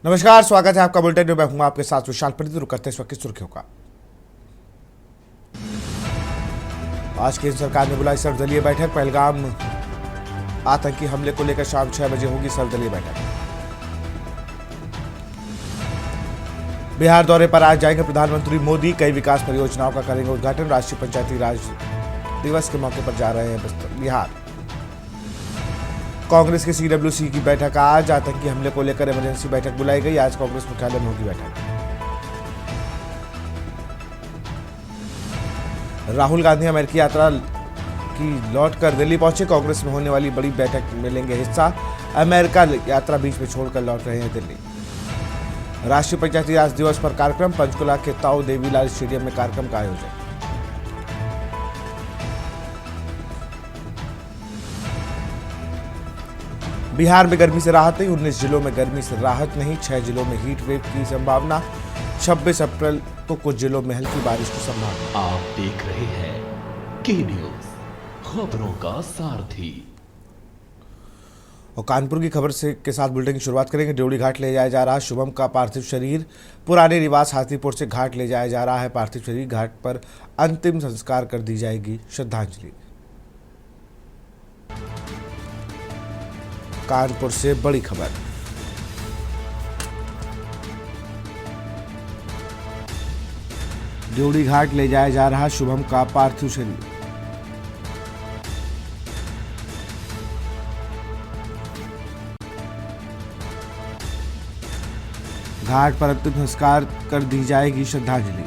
नमस्कार, स्वागत है आपका बुलेटिन में। मैं हूं आपके साथ विशाल पंडित। रुक करते इस वक्त की सुर्खियों का। आज केंद्र सरकार ने बुलाई सर्वदलीय बैठक। पहलगाम आतंकी हमले को लेकर शाम 6 बजे होगी सर्वदलीय बैठक। बिहार दौरे पर आज जाएंगे प्रधानमंत्री मोदी। कई विकास परियोजनाओं का करेंगे उद्घाटन। राष्ट्रीय पंचायती राज दिवस के मौके पर जा रहे हैं बिहार। कांग्रेस के CWC की बैठक आज। आतंकी हमले को लेकर इमरजेंसी बैठक बुलाई गई। आज कांग्रेस मुख्यालय में होगी बैठक। राहुल गांधी अमेरिकी यात्रा की लौटकर दिल्ली पहुंचे। कांग्रेस में होने वाली बड़ी बैठक में लेंगे हिस्सा। अमेरिका यात्रा बीच में छोड़कर लौट रहे हैं दिल्ली। राष्ट्रीय पंचायती राज दिवस पर कार्यक्रम। पंचकुला के ताऊ देवीलाल स्टेडियम में कार्यक्रम का आयोजन। बिहार में गर्मी से राहत नहीं। 19 जिलों में गर्मी से राहत नहीं। 6 जिलों में हीट वेव की संभावना। 26 अप्रैल को कुछ जिलों में हल्की बारिश की संभावना। आप देख रहे हैं के न्यूज, खबरों का सारथी। और कानपुर की खबर से के साथ बुलेटिन की शुरुआत करेंगे। ड्योढ़ी घाट ले जाया जा रहा शुभम का पार्थिव शरीर। पुराने निवास हाथीपुर से घाट ले जाया जा रहा है पार्थिव शरीर। घाट पर अंतिम संस्कार कर दी जाएगी श्रद्धांजलि। कानपुर से बड़ी खबर। ड्योढ़ी घाट ले जाया जा रहा शुभम का पार्थिव शरीर। घाट पर अंतिम संस्कार कर दी जाएगी श्रद्धांजलि।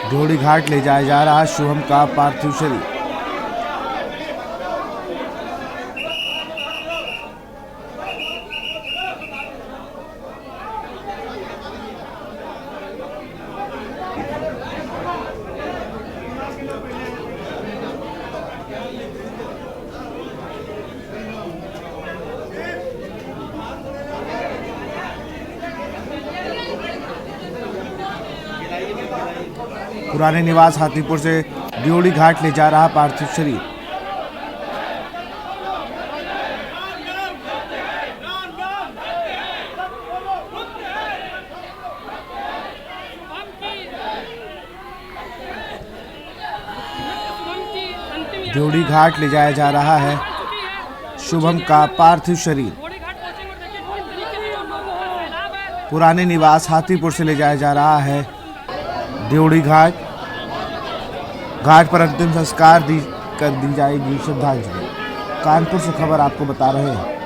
ड्योढ़ी घाट ले जाया जा रहा शुभम का पार्थिव शरीर। पुराने निवास हाथीपुर से ड्योढ़ी घाट ले जा रहा पार्थिव शरीर। ड्योढ़ी घाट ले जाया जा रहा है शुभम का पार्थिव शरीर। पुराने निवास हाथीपुर से ले जाया जा रहा है ड्योढ़ी घाट। घाट पर अंतिम संस्कार कर दी जाएगी श्रद्धांजलि। कानपुर से खबर आपको बता रहे हैं।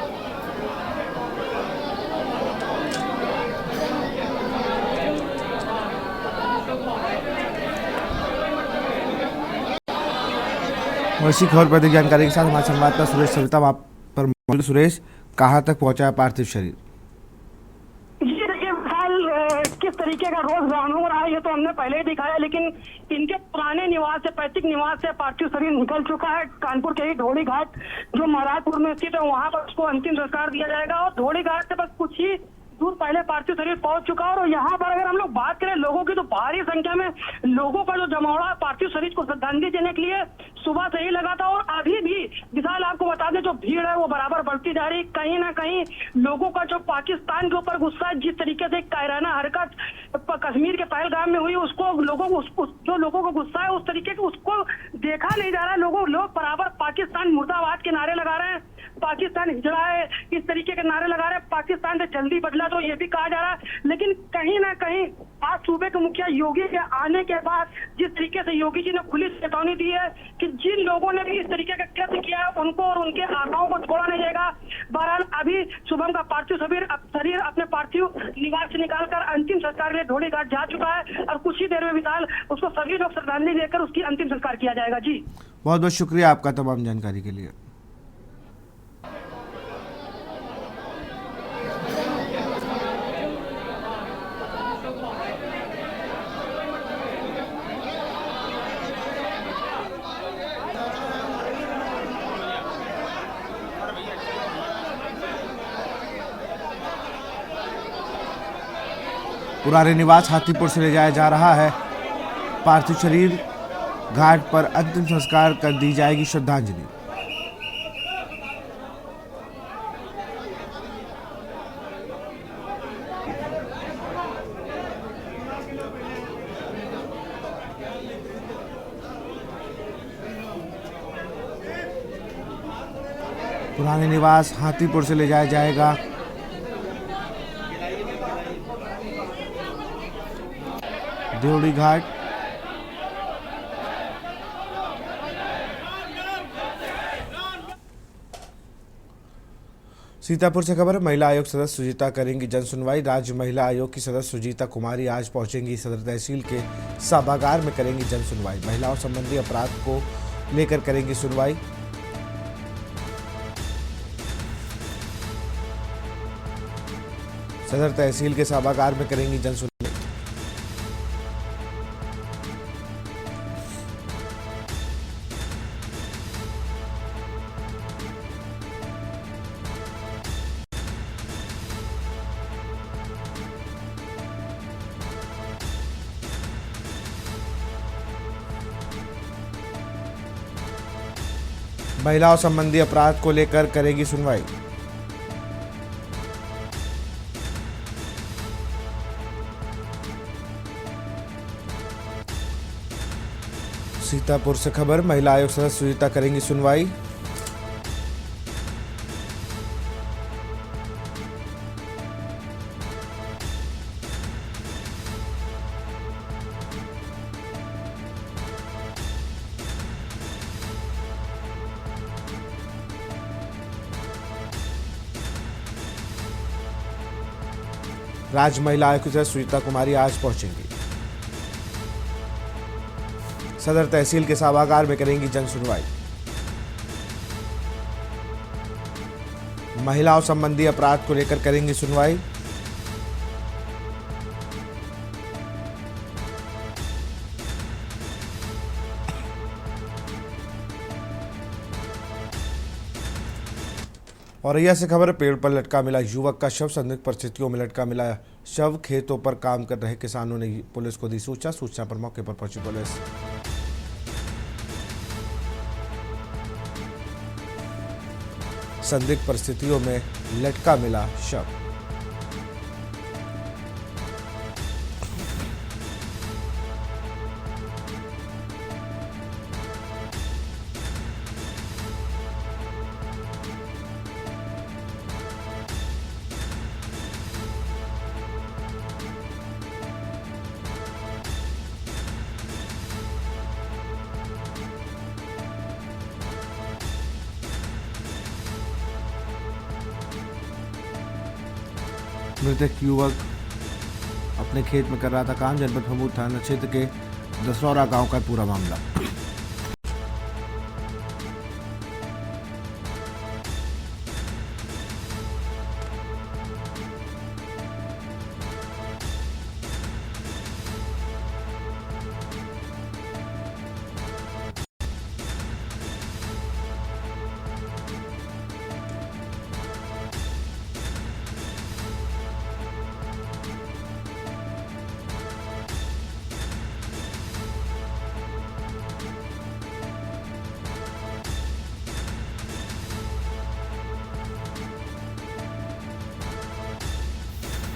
वैसी खबर पर अधिक जानकारी के साथ हमारे संवाददाता सुरेश सविता वहां पर मौजूद। सुरेश, कहां तक पहुंचा है पार्थिव शरीर? किस तरीके का रोज रवाना हो रहा है ये तो हमने पहले ही दिखाया, लेकिन इनके पुराने निवास से, पैतृक निवास से पार्थिव शरीर निकल चुका है। कानपुर के ही ड्योढ़ी घाट जो महाराजपुर में स्थित है वहां पर उसको अंतिम संस्कार दिया जाएगा। और ड्योढ़ी घाट से बस कुछ ही दूर पहले पार्थिव शरीर पहुंच चुका है। और यहाँ पर अगर हम लोग बात करें लोगों की, तो भारी संख्या में लोगों का जो जमावड़ा है पार्थिव शरीर को श्रद्धांजलि देने के लिए सुबह से ही लगा था। और अभी भी विशाल आपको बता दें, जो भीड़ है वो बराबर बढ़ती जा रही। कहीं ना कहीं लोगों का जो पाकिस्तान के ऊपर गुस्सा है, जिस तरीके से कायराना हरकत कश्मीर के पहलगाम में हुई, उसको लोगों को जो लोगों को गुस्सा है उस तरीके के उसको देखा नहीं जा रहा है। लोग बराबर पाकिस्तान मुर्दाबाद के नारे लगा रहे हैं, पाकिस्तान हिजड़ा है, इस तरीके के नारे लगा रहे हैं। पाकिस्तान से जल्दी बदला तो ये भी कहा जा रहा है। लेकिन कहीं ना कहीं आज सूबे के मुखिया योगी के आने के बाद जिस तरीके से योगी जी ने खुली चेतावनी दी है कि जिन लोगों ने भी इस तरीके का कृत्य किया है उनको और उनके आकाओं को छोड़ा नहीं जाएगा। बहरहाल अभी शुभम का पार्थिव शरीर अपने पार्थिव निवास से निकालकर अंतिम संस्कार के लिए ड्योढ़ी घाट जा चुका है। और कुछ ही देर में विशाल उसको सभी लोग श्रद्धांजलि देकर उसकी अंतिम संस्कार किया जाएगा। जी बहुत बहुत शुक्रिया आपका तमाम जानकारी के लिए। पुराने निवास हाथीपुर से ले जाया जा रहा है पार्थिव शरीर। घाट पर अंतिम संस्कार कर दी जाएगी श्रद्धांजलि। पुराने निवास हाथीपुर से ले जाया जाएगा। देवड़ी घाट, सीतापुर से खबर है। महिला आयोग सदस्य सुजीता करेंगी जन सुनवाई। राज्य महिला आयोग की सदस्य सुजीता कुमारी आज पहुंचेंगी सदर तहसील के सभागार में, करेंगी जन सुनवाई। महिलाओं संबंधी अपराध को लेकर करेंगी सुनवाई। सदर तहसील के सभागार में करेंगी जन सुनवाई। महिलाओं संबंधी अपराध को लेकर करेगी सुनवाई। सीतापुर से खबर, महिला आयोग सदस्य सुजीता करेंगी सुनवाई। राज्य महिला आयोग की सदस्य सुजीता कुमारी आज पहुंचेंगी सदर तहसील के सभागार में, करेंगी जन सुनवाई। महिलाओं संबंधी अपराध को लेकर करेंगी सुनवाई। औरैया से खबर, पेड़ पर लटका मिला युवक का शव। संदिग्ध परिस्थितियों में लटका मिला शव। खेतों पर काम कर रहे किसानों ने पुलिस को दी सूचना पर मौके पर पहुंची पुलिस। संदिग्ध परिस्थितियों में लटका मिला शव। मृतक युवक अपने खेत में कर रहा था काम। जनपद भमूद थाना क्षेत्र के दसौरा गांव का पूरा मामला।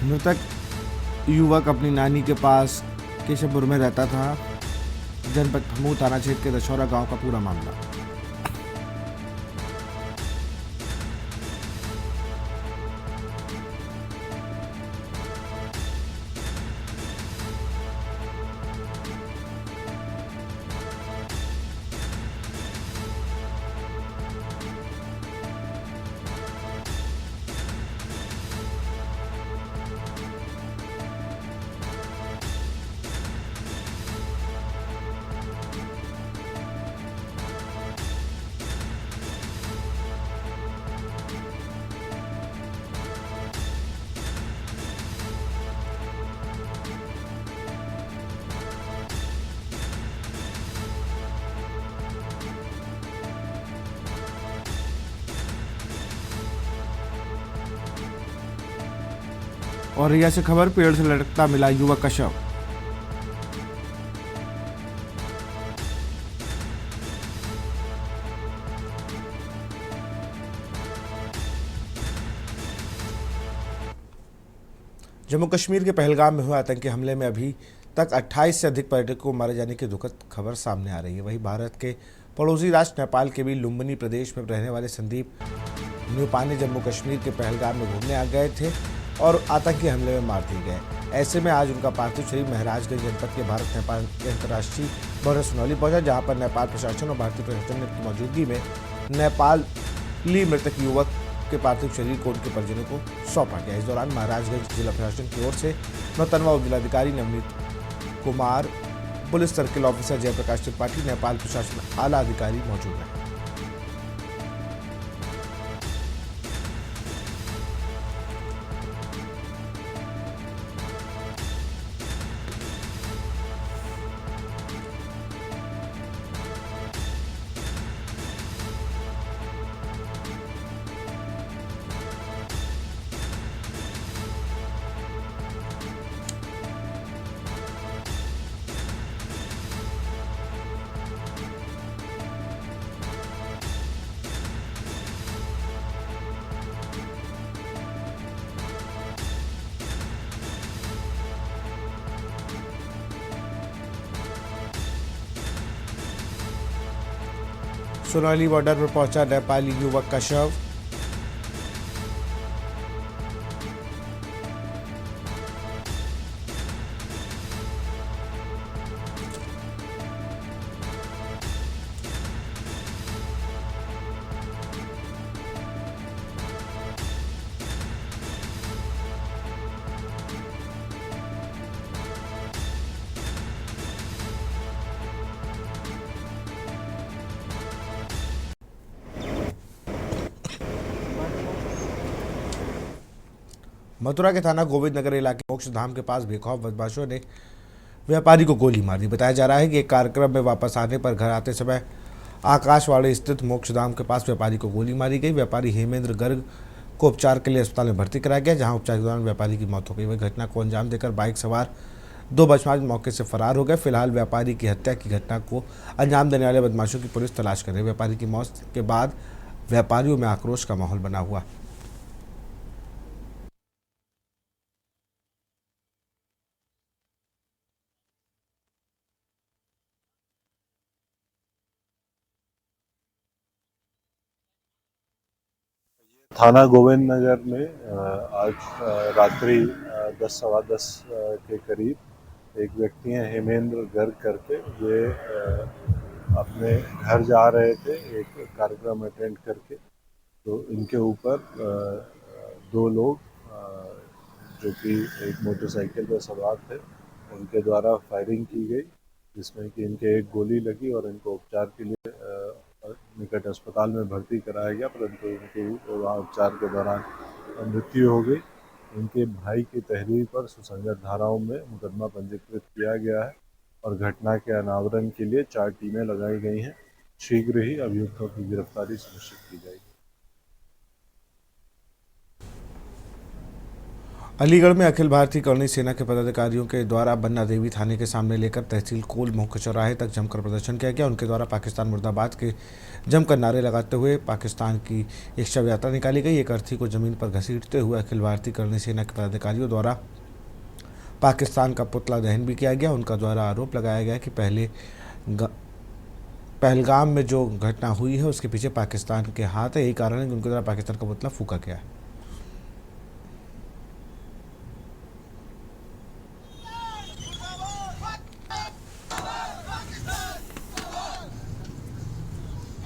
मृतक युवक अपनी नानी के पास केशवपुर में रहता था। जनपद भमूद थाना क्षेत्र के दशौरा गांव का पूरा मामला। और औरैया से खबर, पेड़ से लटकता मिला युवक का शव। जम्मू कश्मीर के पहलगाम में हुए आतंकी हमले में अभी तक 28 से अधिक पर्यटकों को मारे जाने की दुखद खबर सामने आ रही है। वहीं भारत के पड़ोसी राष्ट्र नेपाल के भी लुम्बिनी प्रदेश में रहने वाले संदीप न्यूपाने जम्मू कश्मीर के पहलगाम में घूमने आ गए थे और आतंकी हमले में मार दिए गए। ऐसे में आज उनका पार्थिव शरीर महाराजगंज जनपद के भारत नेपाल के अंतर्राष्ट्रीय बॉर्डर सुनौली पहुंचा, जहां पर नेपाल प्रशासन और भारतीय प्रशासन की मौजूदगी में नेपाली मृतक युवक के पार्थिव शरीर को उनके परिजनों को सौंपा गया। इस दौरान महाराजगंज जिला प्रशासन की ओर से नौतनवा जिलाधिकारी Navneet Kumar, police circle officer Jaiprakash Tripathi, Nepal प्रशासन आला अधिकारी मौजूद रहे। सुनौली बॉर्डर पर पहुंचा नेपाली युवक का शव। मथुरा के थाना गोविंद नगर इलाके मोक्ष धाम के पास बेखौफ बदमाशों ने व्यापारी को गोली मार दी। बताया जा रहा है कि एक कार्यक्रम में वापस आने पर घर आते समय आकाशवाड़ी स्थित मोक्ष धाम के पास व्यापारी को गोली मारी गई। व्यापारी हेमेंद्र गर्ग को उपचार के लिए अस्पताल में भर्ती कराया गया, जहां उपचार के दौरान व्यापारी की मौत हो गई। वही घटना को अंजाम देकर बाइक सवार 2 बदमाश मौके से फरार हो गए। फिलहाल व्यापारी की हत्या की घटना को अंजाम देने वाले बदमाशों की पुलिस तलाश कर रही है। व्यापारी की मौत के बाद व्यापारियों में आक्रोश का माहौल बना हुआ। थाना गोविंद नगर में आज रात्रि 10-10:15 के करीब एक व्यक्ति हैं हेमेंद्र गर्ग करके, ये अपने घर जा रहे थे एक कार्यक्रम अटेंड करके। तो इनके ऊपर 2 लोग जो कि एक मोटरसाइकिल पर सवार थे, उनके द्वारा फायरिंग की गई, जिसमें कि इनके एक गोली लगी और इनको उपचार के लिए निकट अस्पताल में भर्ती कराया गया, परंतु इनकी वहाँ उपचार के दौरान मृत्यु हो गई। इनके भाई की तहरीर पर सुसंगत धाराओं में मुकदमा पंजीकृत किया गया है और घटना के अनावरण के लिए 4 टीमें लगाई गई हैं। शीघ्र ही अभियुक्तों की गिरफ्तारी सुनिश्चित की जाएगी। अलीगढ़ में अखिल भारतीय करणी सेना के पदाधिकारियों के द्वारा बन्ना देवी थाने के सामने लेकर तहसील कोल मुख्य चौराहे तक जमकर प्रदर्शन किया गया। उनके द्वारा पाकिस्तान मुर्दाबाद के जमकर नारे लगाते हुए पाकिस्तान की एक शव यात्रा निकाली गई। एक अर्थी को जमीन पर घसीटते हुए अखिल भारतीय करणी सेना के पदाधिकारियों द्वारा पाकिस्तान का पुतला दहन भी किया गया। उनका द्वारा आरोप लगाया गया कि पहलगाम में जो घटना हुई है उसके पीछे पाकिस्तान के हाथ है। यही कारण है कि उनके द्वारा पाकिस्तान का पुतला फूंका गया है।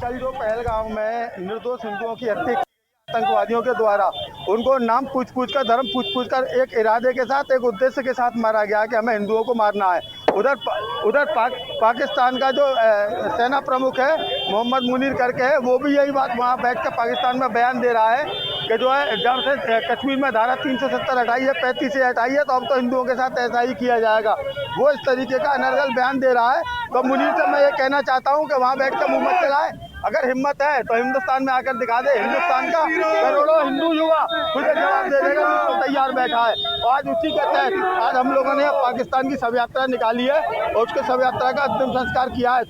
कल जो पहलगाम में निर्दोष हिंदुओं की हत्या आतंकवादियों के द्वारा, उनको नाम पूछ कर, धर्म पूछ कर एक इरादे के साथ, एक उद्देश्य के साथ मारा गया कि हमें हिंदुओं को मारना है। उधर पाकिस्तान का जो सेना प्रमुख है मोहम्मद मुनीर करके है, वो भी यही बात वहाँ बैठ कर पाकिस्तान में बयान दे रहा है कि जो है जब से कश्मीर में धारा 370 हटाई है, 35 से हटाई है, तो अब तो हिंदुओं के साथ ऐसा ही किया जाएगा। वो इस तरीके का अनर्गल बयान दे रहा है। तो मुनीर से मैं ये कहना चाहता हूँ कि वहाँ बैठ कर मुँह मत चलाए। अगर हिम्मत है तो हिंदुस्तान में आकर दिखा दे। हिंदुस्तान का करोड़ों हिंदू युवा खुद जवाब दे देगा, तो तैयार बैठा है। और आज उसी के तहत आज हम लोगों ने पाकिस्तान की शव यात्रा निकाली है और उसके शव यात्रा का अंतिम संस्कार किया है।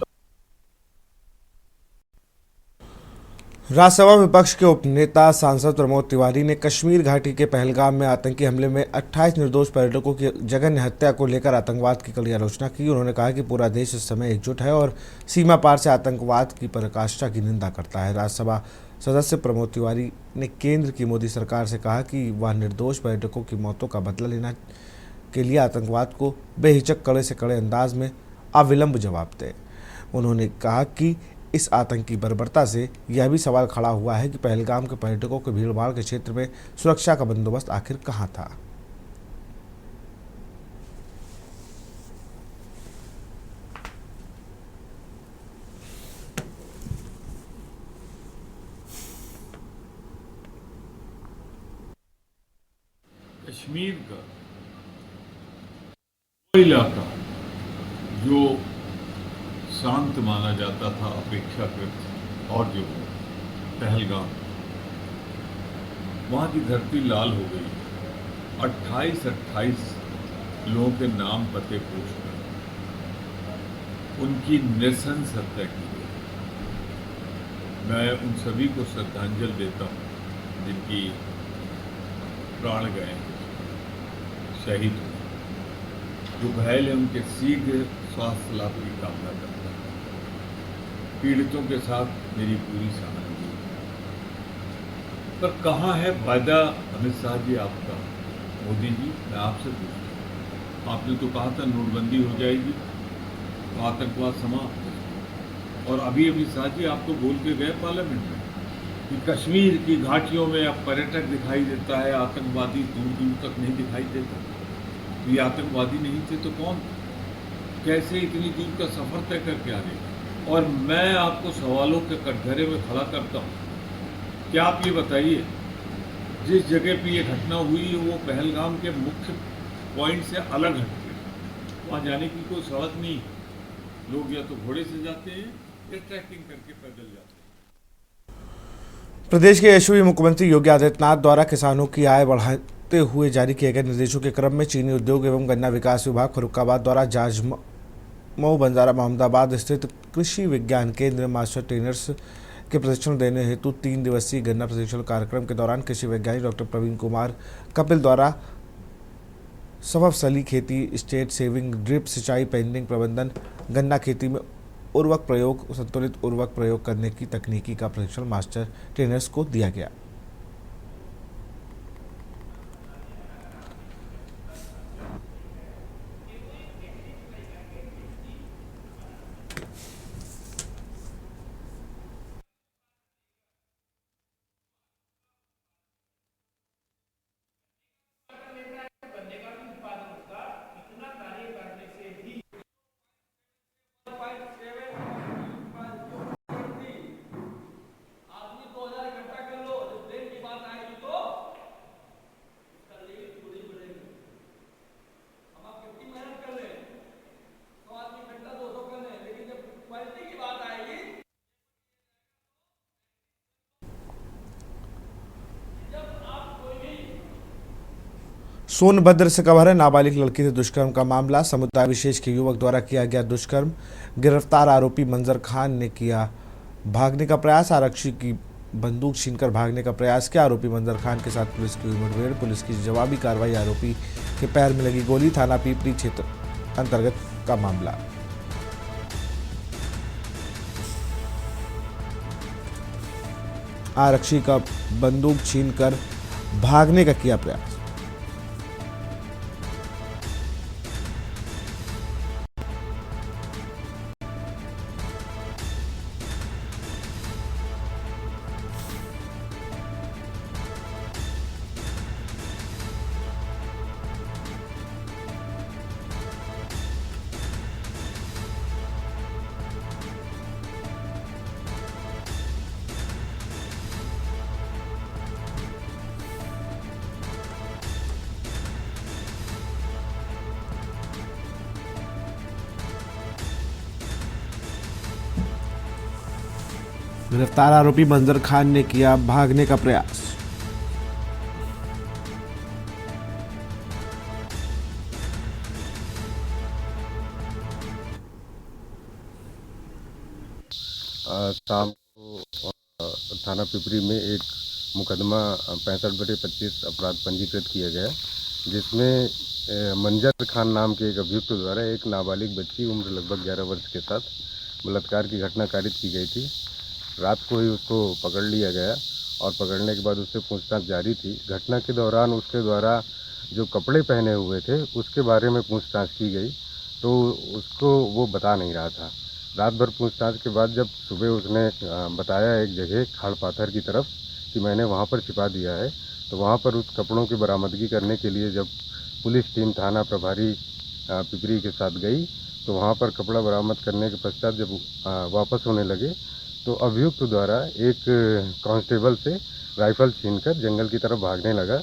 राज्यसभा विपक्ष के उपनेता सांसद प्रमोद तिवारी ने कश्मीर घाटी के पहलगाम में आतंकी हमले में 28 निर्दोष पर्यटकों की जघन्य हत्या को लेकर आतंकवाद की कड़ी आलोचना की। उन्होंने कहा कि पूरा देश इस समय एकजुट है और सीमा पार से आतंकवाद की पराकाष्ठा की निंदा करता है। राज्यसभा सदस्य प्रमोद तिवारी ने केंद्र की मोदी सरकार से कहा कि वह निर्दोष पर्यटकों की मौतों का बदला लेना के लिए आतंकवाद को बेहिचक कड़े से कड़े अंदाज में अविलंब जवाब दे। उन्होंने कहा कि इस आतंकी बर्बरता से यह भी सवाल खड़ा हुआ है कि पहलगाम के पर्यटकों के भीड़भाड़ के क्षेत्र में सुरक्षा का बंदोबस्त आखिर कहां था। कश्मीर का वो इलाका जो शांत माना जाता था अपेक्षाकृत, और जो पहलगाम, वहाँ की धरती लाल हो गई। 28 लोगों के नाम पते पूछकर उनकी नृशंस हत्या की गई। मैं उन सभी को श्रद्धांजलि देता हूँ जिनकी प्राण गए, शहीद हुए। जो घायल है उनके शीघ्र स्वास्थ्य लाभ की कामना करता है। पीड़ितों के साथ मेरी पूरी सहानुभूति। पर कहाँ है वादा अमित शाह जी आपका? मोदी जी, मैं आपसे पूछता हूँ, आपने तो कहा था नोटबंदी हो जाएगी तो आतंकवाद समाप्त, और अभी अमित शाह जी आप तो बोल के गए पार्लियामेंट में कि कश्मीर की घाटियों में अब पर्यटक दिखाई देता है, आतंकवादी दूर दूर तक नहीं दिखाई देता। ये आतंकवादी नहीं थे तो कौन? कैसे इतनी दूर का सफर तय करके आ गए? और मैं आपको सवालों के कटघरे में खड़ा करता हूँ। क्या आप ये बताइए, जिस जगह पे ये घटना हुई वो पहलगाम के मुख्य पॉइंट से अलग हटके, वहाँ जाने की कोई सड़क नहीं। लोग या तो घोड़े से जाते हैं या ट्रैकिंग करके पैदल जाते हैं। प्रदेश के यशस्वी मुख्यमंत्री योगी आदित्यनाथ द्वारा किसानों की आय बढ़ाते हुए जारी किए गए निर्देशों के क्रम में चीनी उद्योग एवं गन्ना विकास विभाग फर्रुखाबाद द्वारा जाजमऊ बंजारा मोहम्मदाबाद स्थित कृषि विज्ञान केंद्र में मास्टर ट्रेनर्स के प्रशिक्षण देने हेतु 3 दिवसीय गन्ना प्रशिक्षण कार्यक्रम के दौरान कृषि वैज्ञानिक डॉक्टर प्रवीण कुमार कपिल द्वारा सफल खेती, स्टेट सेविंग, ड्रिप सिंचाई, पेंडिंग प्रबंधन, गन्ना खेती में उर्वरक प्रयोग, संतुलित उर्वरक प्रयोग करने की तकनीकी का प्रशिक्षण मास्टर ट्रेनर्स को दिया गया। सोनभद्र से खबर है, नाबालिग लड़की से दुष्कर्म का मामला। समुदाय विशेष के युवक द्वारा किया गया दुष्कर्म। गिरफ्तार आरोपी मंजर खान ने किया भागने का प्रयास। आरक्षी की बंदूक छीनकर भागने का प्रयास किया। आरोपी मंजर खान के साथ पुलिस की हुई मुठभेड़। पुलिस की जवाबी कार्रवाई। आरोपी के पैर में लगी गोली। थाना पीपरी क्षेत्र अंतर्गत का मामला। आरक्षी का बंदूक छीनकर भागने का किया प्रयास। गिरफ्तार आरोपी मंजर खान ने किया भागने का प्रयास। शाम को थाना पिपरी में एक मुकदमा 65/25 अपराध पंजीकृत किया गया है, जिसमें मंजर खान नाम के एक अभियुक्त द्वारा एक नाबालिग बच्ची उम्र लगभग 11 वर्ष के साथ बलात्कार की घटना कारित की गई थी। रात को ही उसको पकड़ लिया गया और पकड़ने के बाद उससे पूछताछ जारी थी। घटना के दौरान उसके द्वारा जो कपड़े पहने हुए थे उसके बारे में पूछताछ की गई, तो उसको वो बता नहीं रहा था। रात भर पूछताछ के बाद जब सुबह उसने बताया एक जगह खाड़ पाथर की तरफ कि मैंने वहाँ पर छिपा दिया है, तो वहाँ पर उस कपड़ों की बरामदगी करने के लिए जब पुलिस टीम थाना प्रभारी पिपरी के साथ गई, तो वहाँ पर कपड़ा बरामद करने के पश्चात जब वापस होने लगे तो अभियुक्त द्वारा एक कांस्टेबल से राइफल छीनकर जंगल की तरफ भागने लगा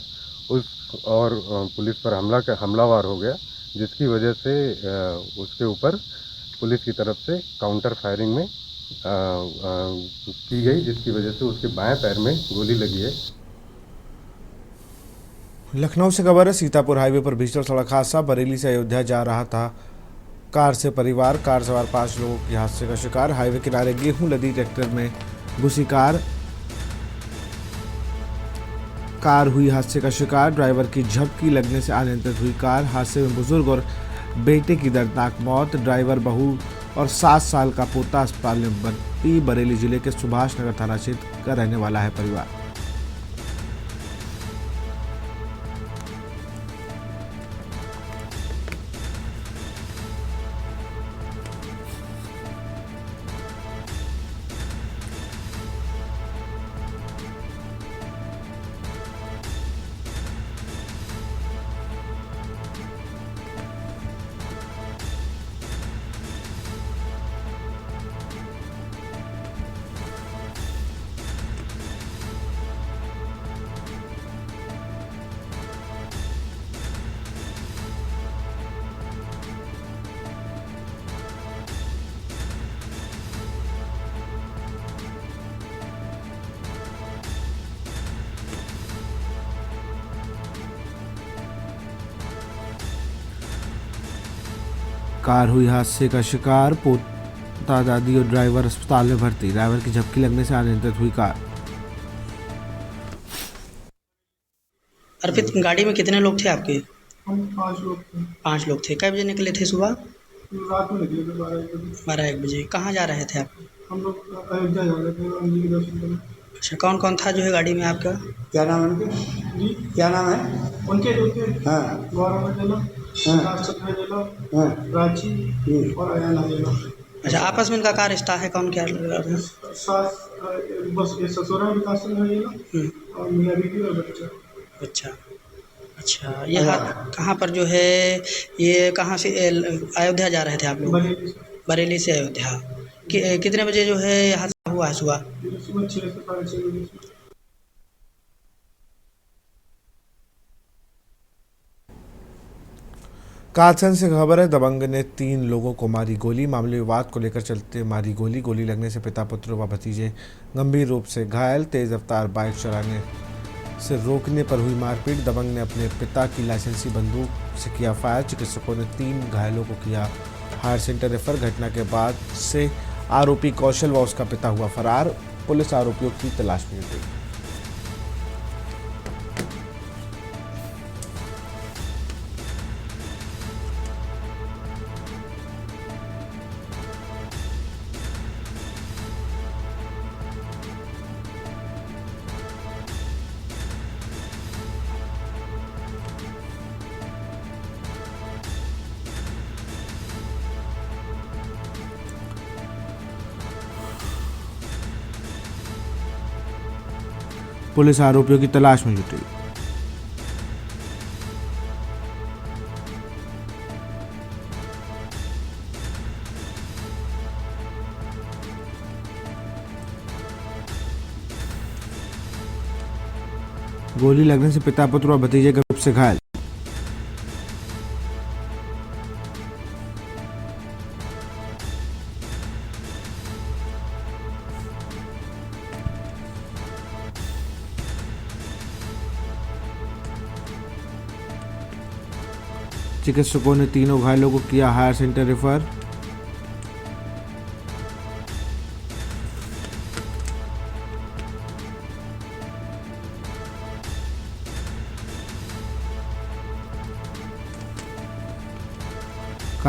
और पुलिस पर हमलावर हो गया, जिसकी वजह से उसके ऊपर पुलिस की तरफ से काउंटर फायरिंग में की गई, जिसकी वजह से उसके बाएं पैर में गोली लगी है। लखनऊ से खबर है। सीतापुर हाईवे पर भीषण सड़क हादसा। बरेली से अयोध्या जा रहा था कार से परिवार। कार सवार 5 लोगों की हादसे का शिकार। हाईवे किनारे गेहूं लदी ट्रैक्टर में घुसी कार हुई हादसे का शिकार। ड्राइवर की झपकी लगने से अनियंत्रित हुई कार। हादसे में बुजुर्ग और बेटे की दर्दनाक मौत। ड्राइवर, बहू और 7 साल का पोता अस्पताल में भर्ती। बरेली जिले के सुभाष नगर थाना क्षेत्र का रहने वाला है परिवार। कार हुई हादसे का शिकार। पोता, दादी और ड्राइवर अस्पताल में भर्ती। ड्राइवर की झपकी लगने से अनियंत्रित हुई कार। अर्पित, गाड़ी में कितने लोग थे आपके? हम 5 लोग थे। 5 लोग थे। कै बजे निकले थे सुबह? रात में निकले थे 12-1 बजे। 12-1 बजे। कहाँ जा रहे थे आप? हम लोग अयोध्या जा रहे थे राम जी के दर्शन करने। अच्छा, कौन कौन था जो है गाड़ी में आपका? क्या नाम है उनके? जी, क्या नाम है उनके जो थे हाँ गौरव जेला, हाँ जेला, हाँ प्राची और अयाना जेला। अच्छा, आपस में इनका कार रिश्ता है? कौन क्या लग रहा था? सास बस ये ससुरा विकास है जेला और मियाँ बीवी और बच्चा। अच्छा, ये कहाँ पर जो है, ये कहाँ से अयोध्या जा रहे थे आप लोग? बरेली से अयोध्या। कितने बजे जो है हादसा हुआ है सुबह? सुबह 6 से 6:30 बजे। कालसन से खबर है। दबंग ने 3 लोगों को मारी गोली। मामले विवाद को लेकर चलते मारी गोली। गोली लगने से पिता, पुत्र व भतीजे गंभीर रूप से घायल। तेज रफ्तार बाइक चलाने से रोकने पर हुई मारपीट। दबंग ने अपने पिता की लाइसेंसी बंदूक से किया फायर। चिकित्सकों ने 3 घायलों को किया हायर सेंटर रेफर। घटना के बाद से आरोपी कौशल व उसका पिता हुआ फरार। पुलिस आरोपियों की तलाश में जुटी। पुलिस आरोपियों की तलाश में जुटी। गोली लगने से पिता, पुत्र और भतीजे के रूप से घायल। चिकित्सकों ने तीनों घायलों को किया हायर सेंटर रेफर।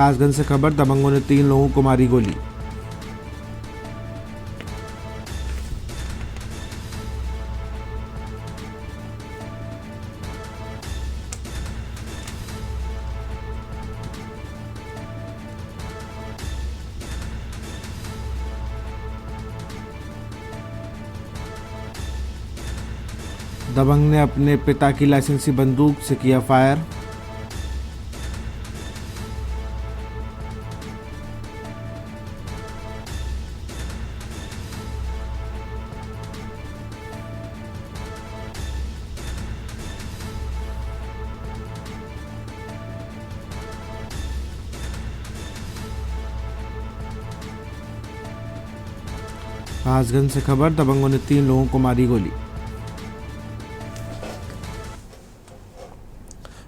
कासगंज से खबर, दबंगों ने 3 लोगों को मारी गोली। दबंग ने अपने पिता की लाइसेंसी बंदूक से किया फायर। कासगंज से खबर, दबंगों ने 3 लोगों को मारी गोली।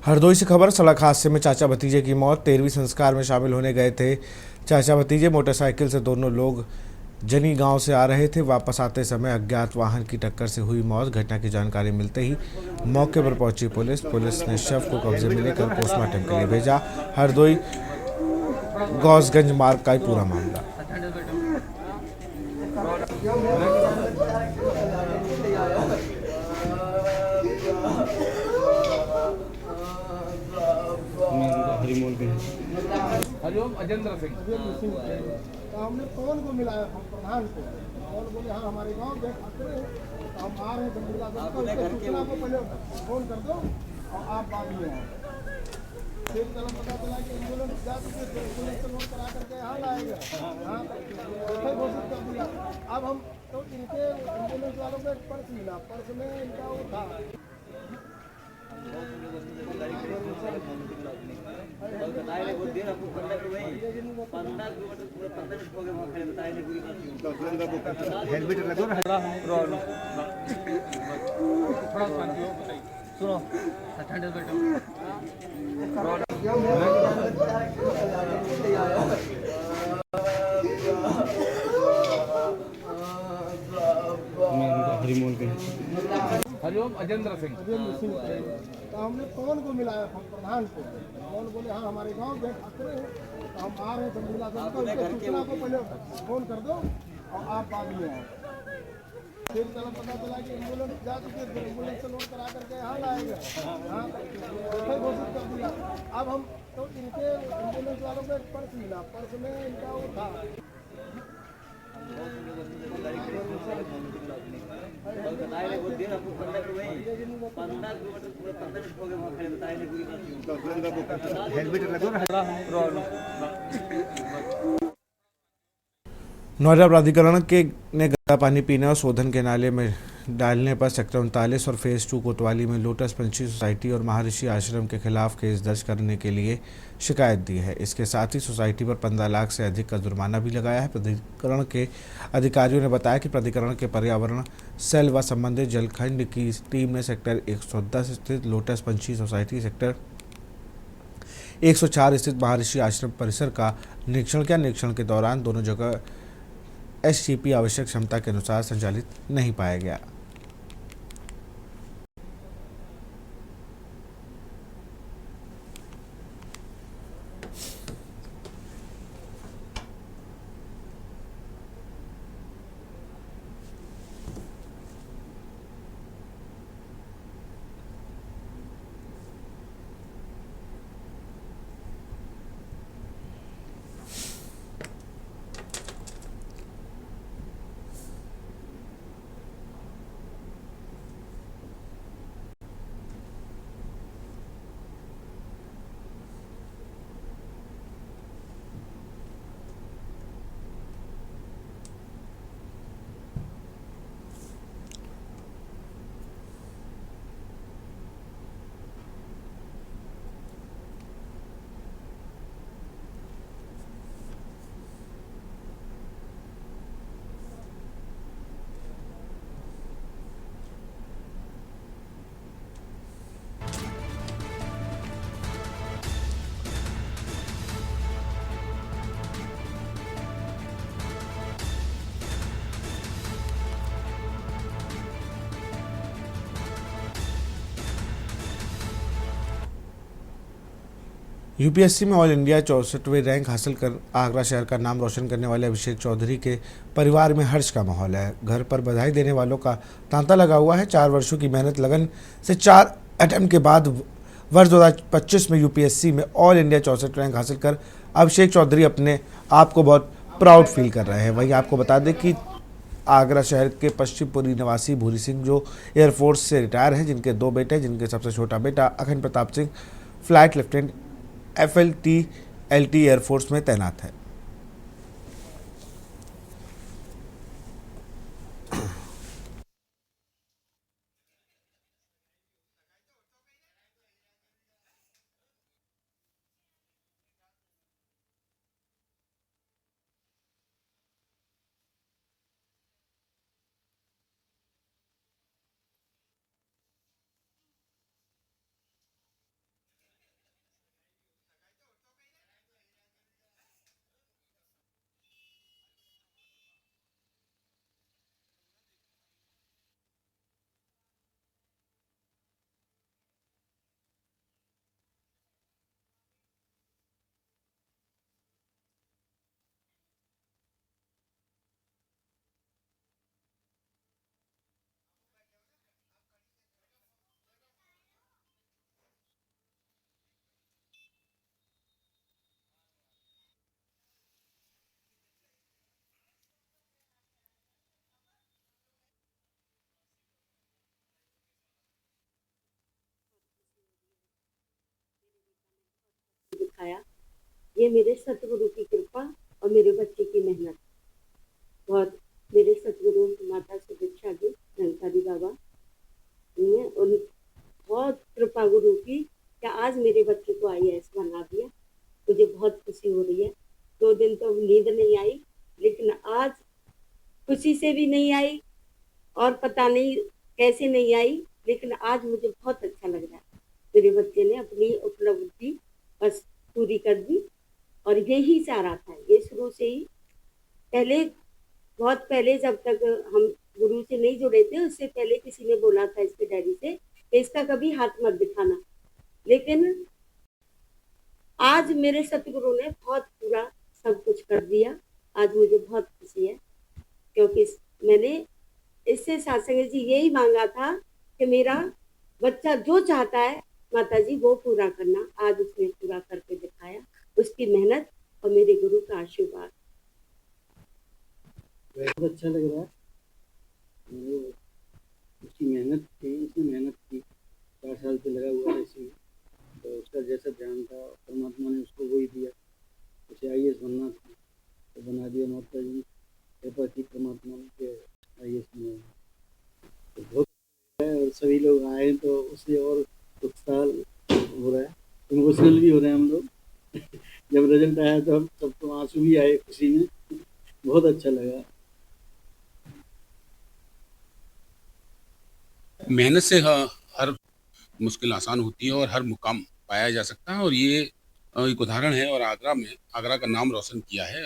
हरदोई से खबर, सड़क हादसे में चाचा भतीजे की मौत। 13वीं संस्कार में शामिल होने गए थे चाचा भतीजे। मोटरसाइकिल से दोनों लोग जनी गांव से आ रहे थे। वापस आते समय अज्ञात वाहन की टक्कर से हुई मौत। घटना की जानकारी मिलते ही मौके पर पहुंची पुलिस ने शव को कब्जे में लेकर पोस्टमार्टम के लिए भेजा। हरदोई गौसगंज मार्ग का ही पूरा मामला। हरिओम अजेंद्र सिंह। हमने कौन को मिलाया प्रधान को, कौन बोले हाँ हमारे गांव के खतरे हैं, हम आ रहे हैं सूचना को पहले फोन कर दो और आप बाद में आओ। फिर पता चला कि एम्बुलेंस जा चुके थे, एम्बुलेंस से लोड करा करके यहाँ लाएगा। हाँ फिर घोषित कर दिया। अब हम तो इनके एम्बुलेंस वालों को एक पर्स मिला, पर्स में इनका वो था सुनो ठंडे बैठो। हरिओम अजेंद्र सिंह। तो हमने कौन को मिलाया प्रधान को, कौन बोले हाँ हमारे गांव के खतरे हैं, हम आ रहे हैं सूचना को पहले फोन कर दो और आप बाद में आओ। फिर पता चला कि एम्बुलेंस जा चुके थे, एम्बुलेंस से लोड करा करके यहाँ लाएगा। हाँ फिर घोषित कर दिया। अब हम तो इनके एम्बुलेंस वालों को एक पर्स मिला, पर्स में इनका वो था नोएडा प्राधिकरण के ने गंदा पानी पीने और शोधन के नाले में डालने पर सेक्टर 39 और फेज 2 कोतवाली में लोटस पंछी सोसाइटी और महर्षि आश्रम के खिलाफ केस दर्ज करने के लिए शिकायत दी है। इसके साथ ही सोसाइटी पर 15 लाख से अधिक का जुर्माना भी लगाया है। प्राधिकरण के अधिकारियों ने बताया कि प्राधिकरण के पर्यावरण सेल व संबंधित जलखंड की टीम ने सेक्टर 110 स्थित लोटस पंछी सोसाइटी, सेक्टर 104 स्थित महर्षि आश्रम परिसर का निरीक्षण किया। निरीक्षण के दौरान दोनों जगह एसटीपी आवश्यक क्षमता के अनुसार संचालित नहीं पाया गया। यूपीएससी में ऑल इंडिया 64वें रैंक हासिल कर आगरा शहर का नाम रोशन करने वाले अभिषेक चौधरी के परिवार में हर्ष का माहौल है। घर पर बधाई देने वालों का तांता लगा हुआ है। 4 वर्षों की मेहनत लगन से 4 अटेम्प्ट के बाद वर्ष 2025 में यूपीएससी में ऑल इंडिया 64 रैंक हासिल कर अभिषेक चौधरी अपने आप को बहुत प्राउड फील कर रहे हैं। वहीं आपको बता दें कि आगरा शहर के पश्चिमपुरी निवासी भूरी सिंह जो एयरफोर्स से रिटायर हैं, जिनके 2 बेटे, जिनके सबसे छोटा बेटा अखंड Pratap Singh flight lieutenant FLT-LT air force में तैनात है। दिखाया, ये मेरे सतगुरु की कृपा और मेरे बच्चे की मेहनत। बहुत मेरे सतगुरु माता सुदीक्षा जी धनकारी बाबा ने उन बहुत कृपा गुरु की कि आज मेरे बच्चे को IAS बना दिया। मुझे बहुत खुशी हो रही है। 2 दिन तो नींद नहीं आई, लेकिन आज खुशी से भी नहीं आई और पता नहीं कैसे नहीं आई, लेकिन आज मुझे बहुत अच्छा लग रहा है। मेरे बच्चे ने अपनी उपलब्धि बस पूरी कर दी और यही चाह रहा था। ये शुरू से ही बहुत पहले जब तक हम गुरु से नहीं जुड़े थे, उससे पहले किसी ने बोला था इसके डैडी से कि इसका कभी हाथ मत दिखाना, लेकिन आज मेरे सतगुरु ने बहुत पूरा सब कुछ कर दिया। आज मुझे बहुत खुशी है, क्योंकि मैंने इससे सत्संग जी यही मांगा था कि मेरा बच्चा जो चाहता है माता जी वो पूरा करना। आज उसने पूरा करके दिखाया। उसकी मेहनत और मेरे गुरु का आशीर्वाद। बहुत अच्छा लग रहा है। उसकी मेहनत थी, उसने मेहनत की, 4 साल से लगा हुआ है इसमें, तो उसका जैसा ध्यान था परमात्मा ने उसको वही दिया। उसे IAS बनना था तो बना दिया। माता जी कृपा की परमात्मा ने कि IAS में तो बहुत है। और सभी लोग आए तो उससे और उत्साह हो रहा है, इमोशनल भी हो रहे हैं हम लोग। जब रिजल्ट आया तो हम सबको आंसू भी आए खुशी में। बहुत अच्छा लगा। मेहनत से हर मुश्किल आसान होती है और हर मुकाम पाया जा सकता है, और ये एक उदाहरण है। और आगरा का नाम रोशन किया है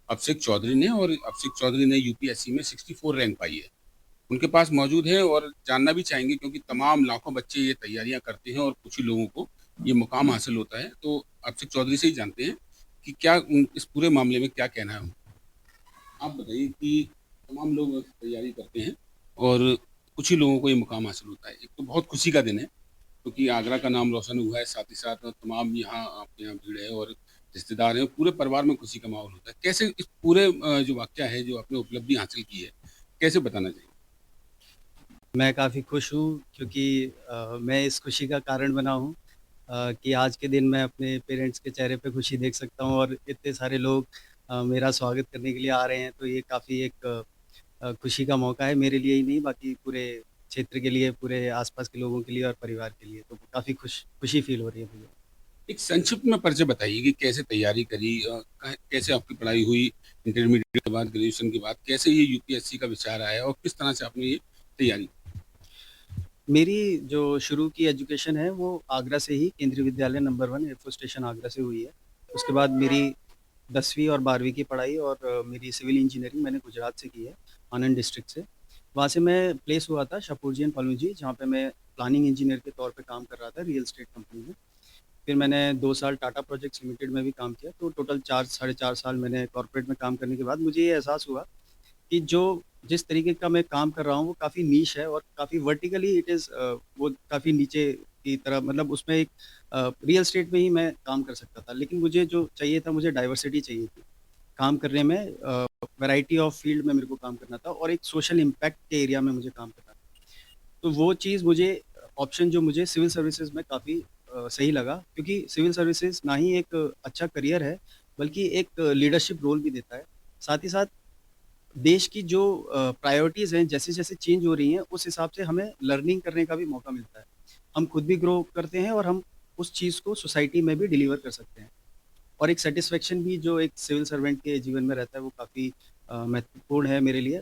अभिषेक चौधरी ने। और अभिषेक चौधरी ने यूपीएससी में 64 रैंक पाई है। उनके पास मौजूद है और जानना भी चाहेंगे, क्योंकि तमाम लाखों बच्चे ये तैयारियां करते हैं और कुछ ही लोगों को ये मुकाम हासिल होता है। तो अभिषेक चौधरी से ही जानते हैं कि क्या इस पूरे मामले में क्या कहना है उनका। आप बताइए कि तमाम लोग तैयारी करते हैं और कुछ ही लोगों को ये मुकाम हासिल होता है। एक तो बहुत खुशी का दिन है, क्योंकि आगरा का नाम रोशन हुआ है, साथ ही साथ तमाम यहाँ आपके यहाँ भीड़ है और रिश्तेदार हैं, पूरे परिवार में खुशी का माहौल होता है। कैसे इस पूरे जो वाक्य है, जो आपने उपलब्धि हासिल की है, कैसे बताना चाहिए? मैं काफ़ी खुश हूँ, क्योंकि मैं इस खुशी का कारण बना हूँ कि आज के दिन मैं अपने पेरेंट्स के चेहरे पे खुशी देख सकता हूँ और इतने सारे लोग मेरा स्वागत करने के लिए आ रहे हैं। तो ये काफ़ी एक खुशी का मौका है मेरे लिए ही नहीं, बाकी पूरे क्षेत्र के लिए, पूरे आसपास के लोगों के लिए और परिवार के लिए। तो काफ़ी खुशी फील हो रही है मुझे। एक संक्षिप्त में परिचय बताइए कि कैसे तैयारी करी, कैसे आपकी पढ़ाई हुई, इंटरमीडिएट के बाद, ग्रेजुएशन के बाद, कैसे ये यूपीएससी का विचार आया और किस तरह से आपने ये तैयारी? मेरी जो शुरू की एजुकेशन है वो आगरा से ही, केंद्रीय विद्यालय नंबर 1 एयरफोर्स स्टेशन आगरा से हुई है। उसके बाद मेरी 10वीं और 12वीं की पढ़ाई और मेरी सिविल इंजीनियरिंग मैंने गुजरात से की है, आनंद डिस्ट्रिक्ट से। वहाँ से मैं प्लेस हुआ था शाहपुर जी एंड पलूजी, जहाँ पे मैं प्लानिंग इंजीनियर के तौर पे काम कर रहा था रियल एस्टेट कंपनी में। फिर मैंने 2 साल टाटा प्रोजेक्ट्स लिमिटेड में भी काम किया। तो टोटल 4 साढ़े 4 साल मैंने कॉर्पोरेट में काम करने के बाद मुझे ये एहसास हुआ कि जिस तरीके का मैं काम कर रहा हूँ वो काफ़ी नीश है और काफ़ी वर्टिकली इट इज़ वो काफ़ी नीचे की तरह, मतलब उसमें एक रियल एस्टेट में ही मैं काम कर सकता था। लेकिन मुझे जो चाहिए था, मुझे डाइवर्सिटी चाहिए थी काम करने में, वैरायटी ऑफ फील्ड में मेरे को काम करना था और एक सोशल इम्पैक्ट के एरिया में मुझे काम करना था। तो वो चीज़ मुझे ऑप्शन जो मुझे सिविल सर्विसेज में काफ़ी सही लगा, क्योंकि सिविल सर्विसेज ना ही एक अच्छा करियर है बल्कि एक लीडरशिप रोल भी देता है। साथ ही साथ देश की जो प्रायोरिटीज़ हैं जैसे-जैसे चेंज हो रही हैं, उस हिसाब से हमें लर्निंग करने का भी मौका मिलता है। हम खुद भी ग्रो करते हैं और हम उस चीज़ को सोसाइटी में भी डिलीवर कर सकते हैं। और एक सैटिस्फैक्शन भी जो एक सिविल सर्वेंट के जीवन में रहता है वो काफ़ी महत्वपूर्ण है मेरे लिए।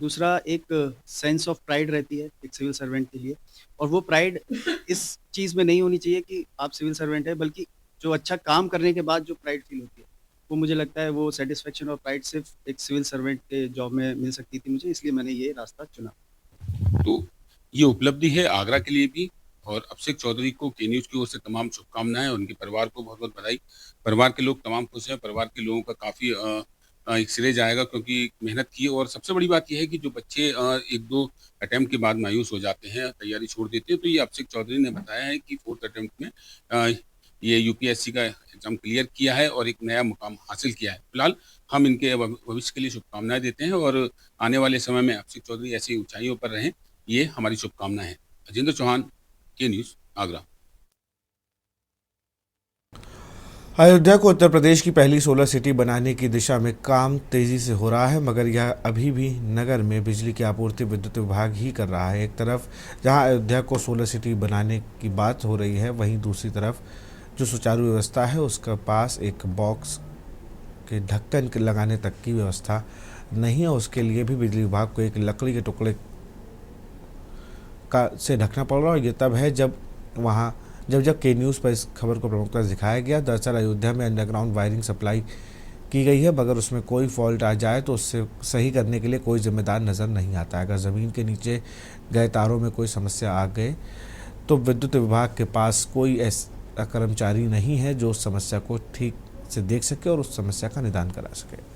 दूसरा, एक सेंस ऑफ प्राइड रहती है एक सिविल सर्वेंट के लिए, और वो प्राइड इस चीज़ में नहीं होनी चाहिए कि आप सिविल सर्वेंट हैं, बल्कि जो अच्छा काम करने के बाद जो प्राइड फील होती है, वो मुझे लगता है वो सैटिस्फैक्शन और प्राइड सिर्फ एक सिविल सर्वेंट के जॉब में मिल सकती थी मुझे, इसलिए मैंने ये रास्ता चुना। तो ये उपलब्धि है आगरा के लिए भी, और अभिषेक चौधरी को के न्यूज़ की ओर से तमाम शुभकामनाएं, उनके परिवार को बहुत बहुत बधाई। परिवार के लोग तमाम खुश हैं, परिवार के लोगों का काफ़ी एक सिरे जाएगा, क्योंकि मेहनत की। और सबसे बड़ी बात यह है कि जो बच्चे 1-2 अटेम्प्ट के बाद मायूस हो जाते हैं, तैयारी छोड़ देते हैं, तो ये अभिषेक चौधरी ने बताया है कि 4th अटेम्प्ट में ये यूपीएससी का एग्ज़ाम क्लियर किया है और एक नया मुकाम हासिल किया है। फिलहाल हम इनके भविष्य के लिए शुभकामनाएं देते हैं और आने वाले समय में अभिषेक चौधरी ऐसी ऊंचाइयों पर रहें, ये हमारी शुभकामनाएं हैं। अजेंद्र चौहान, के न्यूज़, आगरा। अयोध्या को उत्तर प्रदेश की पहली सोलर सिटी बनाने की दिशा में काम तेजी से हो रहा है, मगर यह अभी भी नगर में बिजली की आपूर्ति विद्युत विभाग ही कर रहा है। एक तरफ जहां अयोध्या को सोलर सिटी बनाने की बात हो रही है, वहीं दूसरी तरफ जो सुचारू व्यवस्था है उसके पास एक बॉक्स के ढक्कन के लगाने तक की व्यवस्था नहीं है। उसके लिए भी बिजली विभाग को एक लकड़ी के टुकड़े का से ढकना पड़ रहा है। और ये तब है जब के न्यूज़ पर इस खबर को प्रमुखता से दिखाया गया। दरअसल अयोध्या में अंडरग्राउंड वायरिंग सप्लाई की गई है, मगर उसमें कोई फॉल्ट आ जाए तो उससे सही करने के लिए कोई जिम्मेदार नज़र नहीं आता है। अगर ज़मीन के नीचे गए तारों में कोई समस्या आ गए तो विद्युत विभाग के पास कोई ऐसा कर्मचारी नहीं है जो उस समस्या को ठीक से देख सके और उस समस्या का निदान करा सके।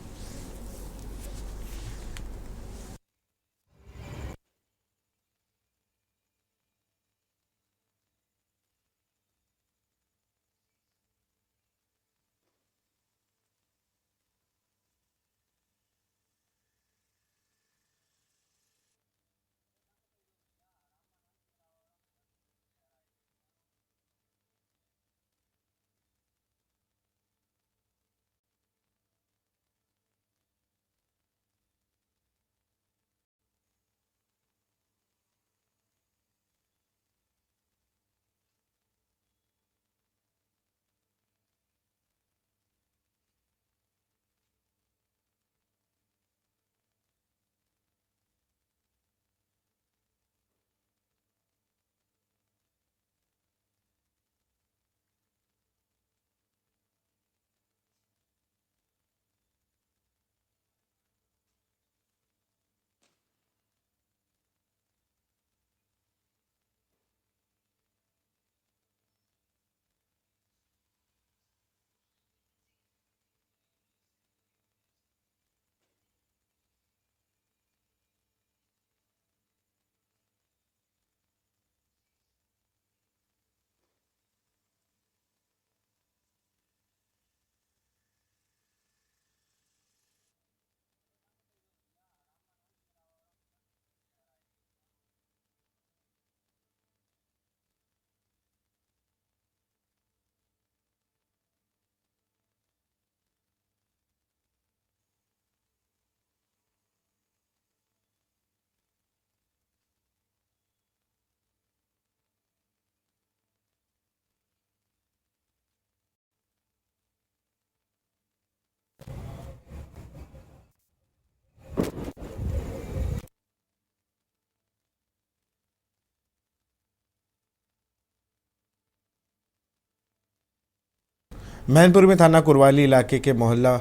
मैनपुर में थाना कुरवाली इलाके के मोहल्ला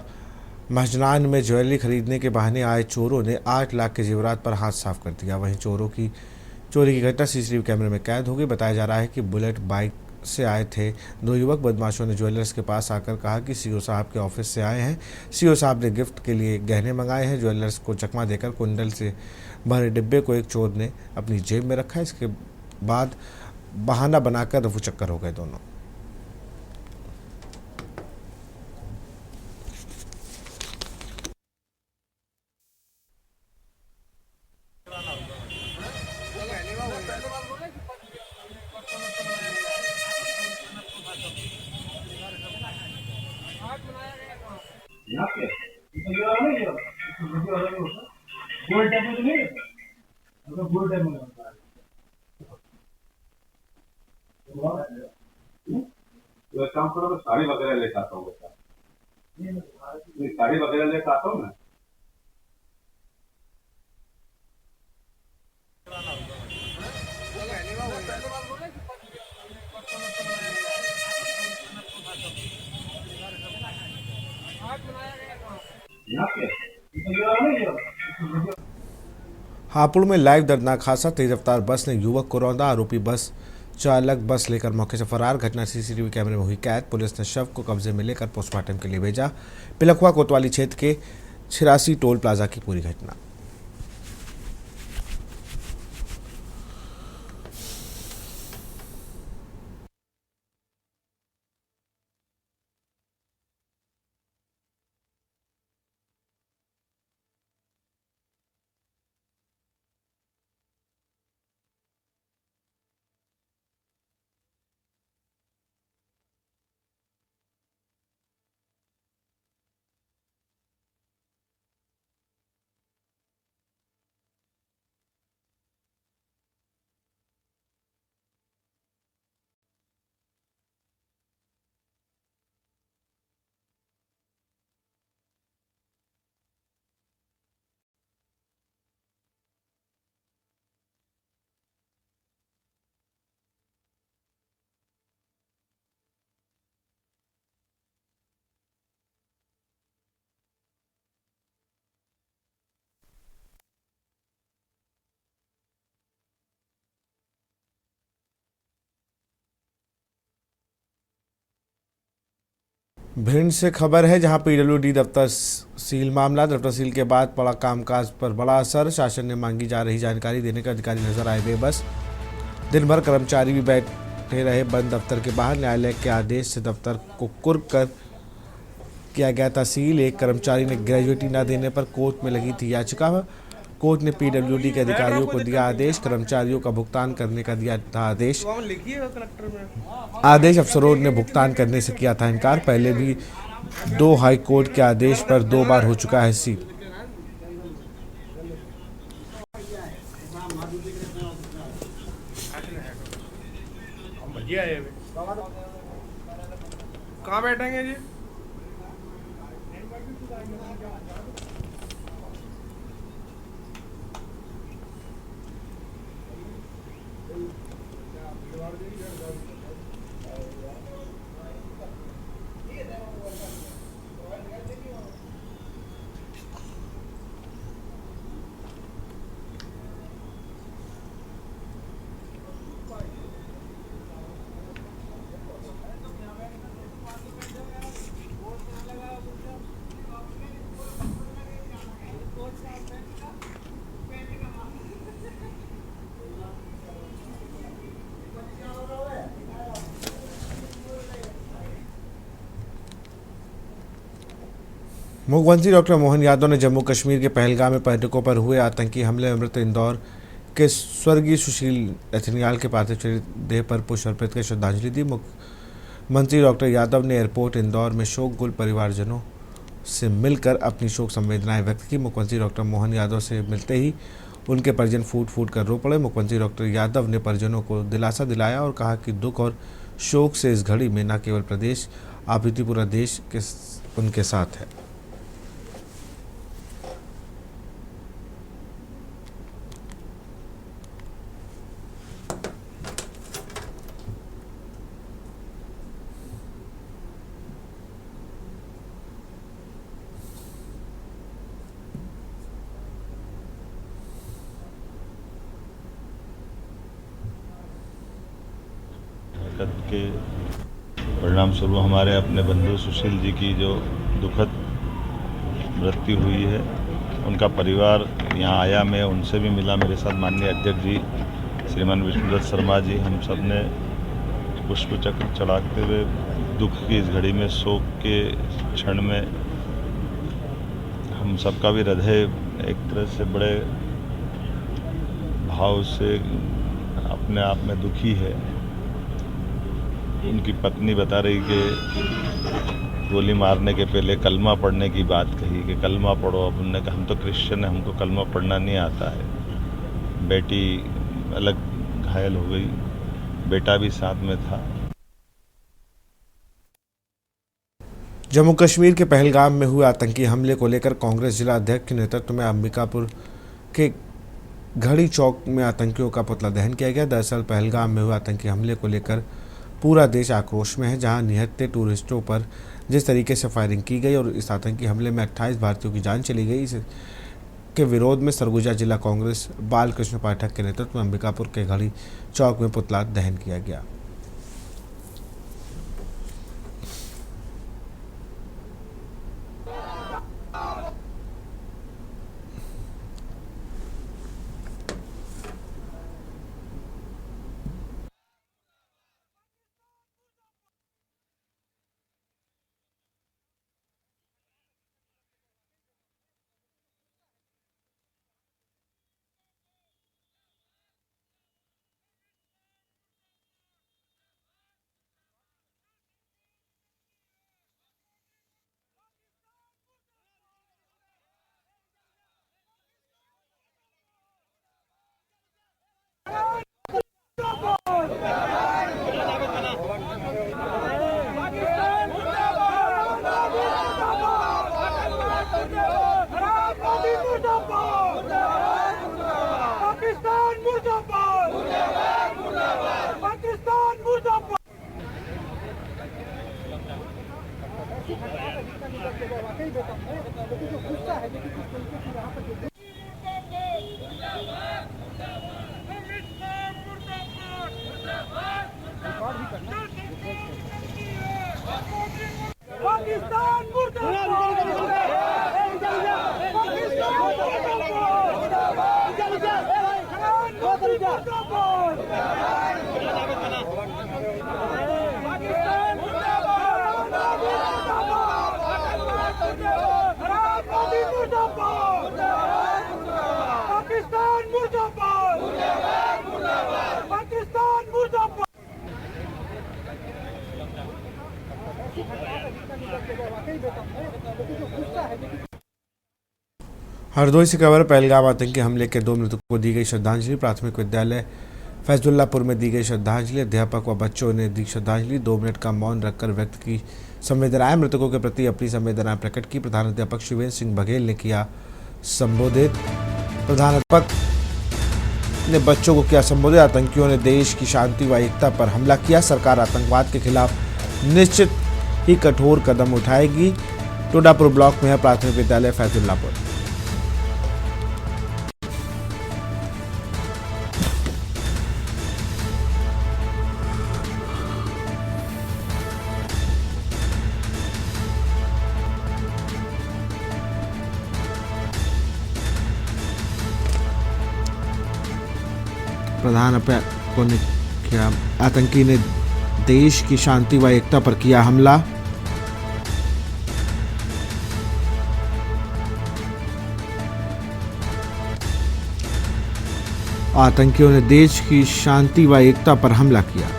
महजनान में ज्वेलरी खरीदने के बहाने आए चोरों ने 8 लाख के जेवरात पर हाथ साफ कर दिया। वहीं चोरी की घटना सीसीटीवी कैमरे में कैद हो गई। बताया जा रहा है कि बुलेट बाइक से आए थे। दो युवक बदमाशों ने ज्वेलर्स के पास आकर कहा कि सीओ साहब के ऑफिस से आए हैं। सीओ साहब ने गिफ्ट के लिए गहने मंगाए हैं। ज्वेलर्स को चकमा देकर कुंडल से भरे डिब्बे को एक चोर ने अपनी जेब में रखा। इसके बाद बहाना बनाकर रफू चक्कर हो गए दोनों। काम करो, मैं साड़ी वगैरह लेकर आता हूँ बेटा, साड़ी वगैरह लेकर आता हूँ ना। हापुड़ में लाइव दर्दनाक हादसा। तेज रफ्तार बस ने युवक को रौंदा। आरोपी बस चालक बस लेकर मौके से फरार। घटना सीसीटीवी कैमरे में हुई कैद। पुलिस ने शव को कब्जे में लेकर पोस्टमार्टम के लिए भेजा। पिलखुआ कोतवाली क्षेत्र के 86 टोल प्लाजा की पूरी घटना। भिंड से खबर है, जहां पीडब्ल्यूडी दफ्तर सील मामला। दफ्तर सील के बाद पड़ा कामकाज पर बड़ा असर। शासन ने मांगी जा रही जानकारी देने का अधिकारी नजर आए बेबस। दिन भर कर्मचारी भी बैठे रहे बंद दफ्तर के बाहर। न्यायालय के आदेश से दफ्तर को कुर्क कर किया गया था सील। एक कर्मचारी ने ग्रेजुएटी न देने पर कोर्ट में लगी थी याचिका। कोर्ट ने पीडब्ल्यूडी के अधिकारियों को दिया आदेश। कर्मचारियों का भुगतान करने का दिया था आदेश। आदेश अफसरों ने भुगतान करने से किया था इनकार। पहले भी 2 हाई कोर्ट के आदेश पर 2 बार हो चुका है सील। कहाँ बैठेंगे जी? मुख्यमंत्री डॉक्टर मोहन यादव ने जम्मू कश्मीर के पहलगाम में पर्यटकों पर हुए आतंकी हमले में मृत इंदौर के स्वर्गीय सुशील रथनियाल के पार्थिव शरीर देह पर पुष्प अर्पित कर श्रद्धांजलि दी। मुख्यमंत्री डॉक्टर यादव ने एयरपोर्ट इंदौर में शोकगुल परिवारजनों से मिलकर अपनी शोक संवेदनाएं व्यक्त की। मुख्यमंत्री डॉक्टर मोहन यादव से मिलते ही उनके परिजन फूट फूट कर रो पड़े। मुख्यमंत्री डॉक्टर यादव ने परिजनों को दिलासा दिलाया और कहा कि दुख और शोक से इस घड़ी में न केवल प्रदेश अपितु पूरा देश के उनके साथ है। हरकत के परिणाम स्वरूप हमारे अपने बंधु सुशील जी की जो दुखद मृत्यु हुई है, उनका परिवार यहाँ आया, मैं उनसे भी मिला। मेरे साथ माननीय अध्यक्ष जी श्रीमान विष्णुदत्त शर्मा जी, हम सब ने पुष्प चक्र चढ़ाते हुए दुख की इस घड़ी में, शोक के क्षण में हम सबका भी हृदय एक तरह से बड़े भाव से अपने आप में दुखी है। उनकी पत्नी बता रही कि गोली मारने के पहले कलमा पढ़ने की बात कही कि कलमा पढ़ो। अब उन्होंने कहा हम तो क्रिश्चियन हैं, हमको कलमा पढ़ना नहीं आता है। बेटी अलग घायल हो गई, बेटा भी साथ में था। जम्मू कश्मीर के पहलगाम में हुए आतंकी हमले को लेकर कांग्रेस जिला अध्यक्ष के नेतृत्व में अंबिकापुर के घड़ी चौक में आतंकियों का पुतला दहन किया गया। दरअसल पहलगाम में हुए आतंकी हमले को लेकर पूरा देश आक्रोश में है, जहां निहत्थे टूरिस्टों पर जिस तरीके से फायरिंग की गई और इस आतंकी हमले में 28 भारतीयों की जान चली गई, इसके विरोध में सरगुजा जिला कांग्रेस बालकृष्ण पाठक के नेतृत्व में अंबिकापुर के घड़ी चौक में पुतला दहन किया गया। हरदोई से खबर, पहलगाम आतंकी हमले के 2 मृतकों को दी गई श्रद्धांजलि। प्राथमिक विद्यालय फैजुल्लापुर में दी गई श्रद्धांजलि। अध्यापक व बच्चों ने दी श्रद्धांजलि। 2 मिनट का मौन रखकर व्यक्त की संवेदनाएं, मृतकों के प्रति अपनी संवेदनाएं प्रकट की। प्रधानाध्यापक शिवेंद्र सिंह बघेल ने किया संबोधित। प्रधानाध्यापक ने बच्चों को किया संबोधित। आतंकियों ने देश की शांति व एकता पर हमला किया। सरकार आतंकवाद के खिलाफ निश्चित ही कठोर कदम उठाएगी। टोडापुर ब्लॉक में है प्राथमिक विद्यालय फैजुल्लापुर। प्रधानाध्यापकों ने किया, आतंकी ने देश की शांति व एकता पर किया हमला। आतंकियों ने देश की शांति व एकता पर हमला किया।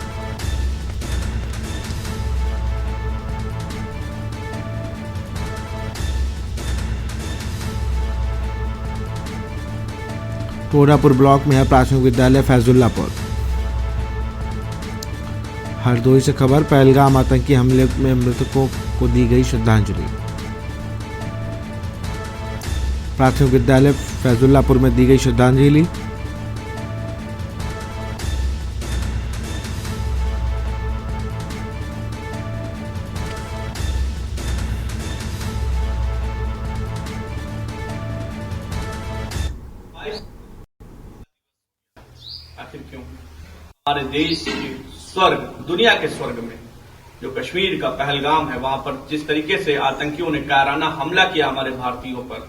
टोडापुर ब्लॉक में है प्राथमिक विद्यालय फैजुल्लापुर। हरदोई से खबर, पहलगाम आतंकी हमले में मृतकों को दी गई श्रद्धांजलि। प्राथमिक विद्यालय फैजुल्लापुर में दी गई श्रद्धांजलि। आखिर क्यों? हमारे देश की स्वर्ग, दुनिया के स्वर्ग में जो कश्मीर का पहलगाम है, वहां पर जिस तरीके से आतंकियों ने कायराना हमला किया हमारे भारतीयों पर,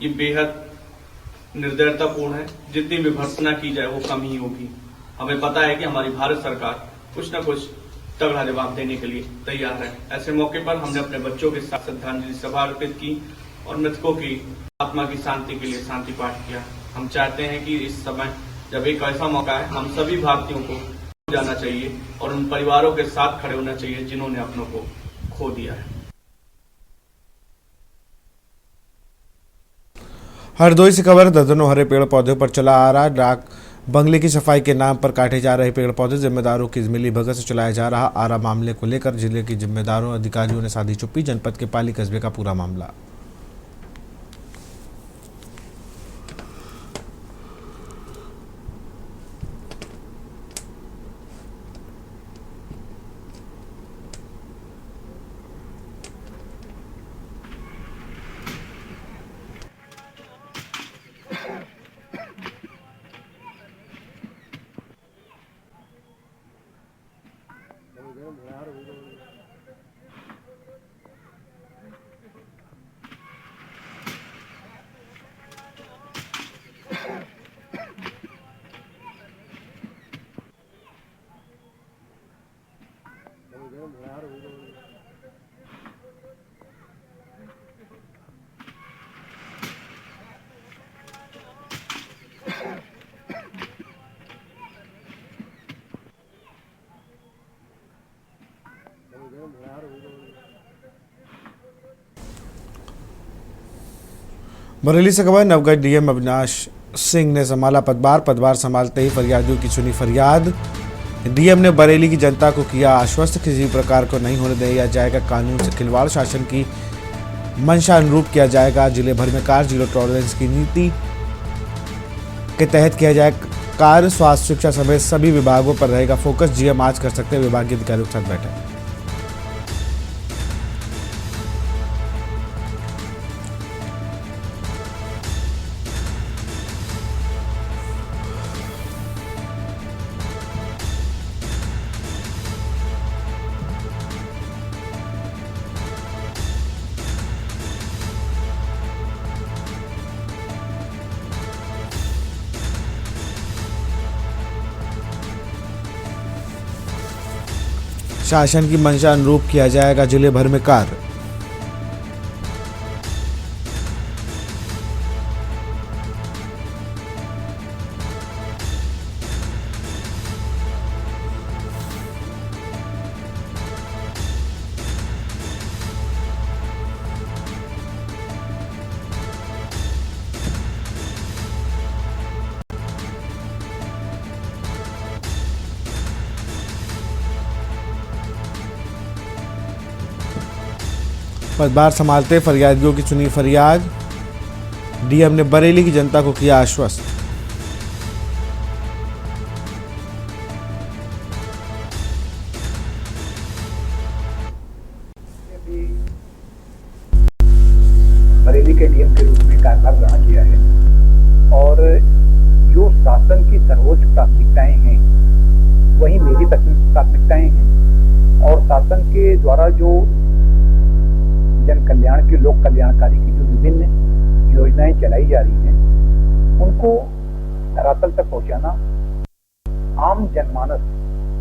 ये बेहद निर्दयतापूर्ण है। जितनी भी भर्त्सना की जाए वो कम ही होगी। हमें पता है कि हमारी भारत सरकार कुछ न कुछ तगड़ा जवाब देने के लिए तैयार है। ऐसे मौके पर हमने अपने बच्चों के साथ श्रद्धांजलि सभा अर्पित की और मृतकों की आत्मा की शांति के लिए शांति पाठ किया। हम चाहते हैं कि इस समय जब एक ऐसा मौका है, हम सभी भारतीयों को जाना चाहिए और उन परिवारों के साथ खड़े होना चाहिए जिन्होंने अपनों को खो दिया है। हरदोई से खबर, दर्जनों हरे पेड़ पौधों पर चला आ रहा डाक बंगले की सफाई के नाम पर काटे जा रहे पेड़ पौधे जिम्मेदारों की मिली भगत से चलाया जा रहा आरा मामले को लेकर जिले के जिम्मेदारों अधिकारियों ने साधी चुप्पी। जनपद के पाली कस्बे का पूरा मामला। बरेली से खबर, नवगढ़ डीएम अविनाश सिंह ने संभाला पदभार संभालते ही फरियादियों की सुनी फरियाद। डीएम ने बरेली की जनता को किया आश्वस्त, किसी प्रकार को नहीं होने दिया जाएगा कानून से खिलवाड़, शासन की मंशा अनुरूप किया जाएगा जिले भर में कार्य, जीरो टॉलरेंस की नीति के तहत किया जाए कार्य, स्वास्थ्य शिक्षा समेत सभी विभागों पर रहेगा फोकस। जीएम आज कर सकते हैं विभागीय अधिकारियों के साथ बैठक। शासन की मंशा अनुरूप किया जाएगा जिले भर में कार्य। पदभार संभालते फरियादियों की सुनी फरियाद। डीएम ने बरेली की जनता को किया आश्वस्त। बरेली के डीएम के रूप में कार्यभार ग्रहण किया है और जो शासन की सर्वोच्च प्राथमिकताएं हैं वही मेरी प्राथमिकताएं हैं और शासन के द्वारा जो जन कल्याण की, लोक कल्याणकारी की जो विभिन्न योजनाएं चलाई जा रही हैं उनको धरातल तक पहुंचाना, आम जनमानस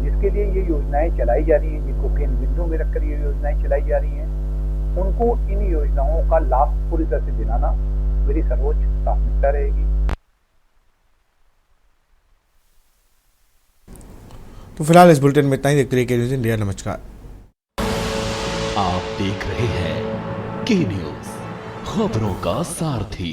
जिसके लिए ये योजनाएं चलाई जा रही हैं, जिनको केंद्र बिंदु में रखकर ये योजनाएं चलाई जा रही हैं, उनको इन योजनाओं का लाभ पूरी तरह से दिलाना मेरी सर्वोच्च प्राथमिकता रहेगी। तो फिलहाल इस बुलेटिन में इतना ही। देखते रहिए न्यूज़ इंडिया। नमस्कार। आप देख रहे हैं के न्यूज़, खबरों का सारथी।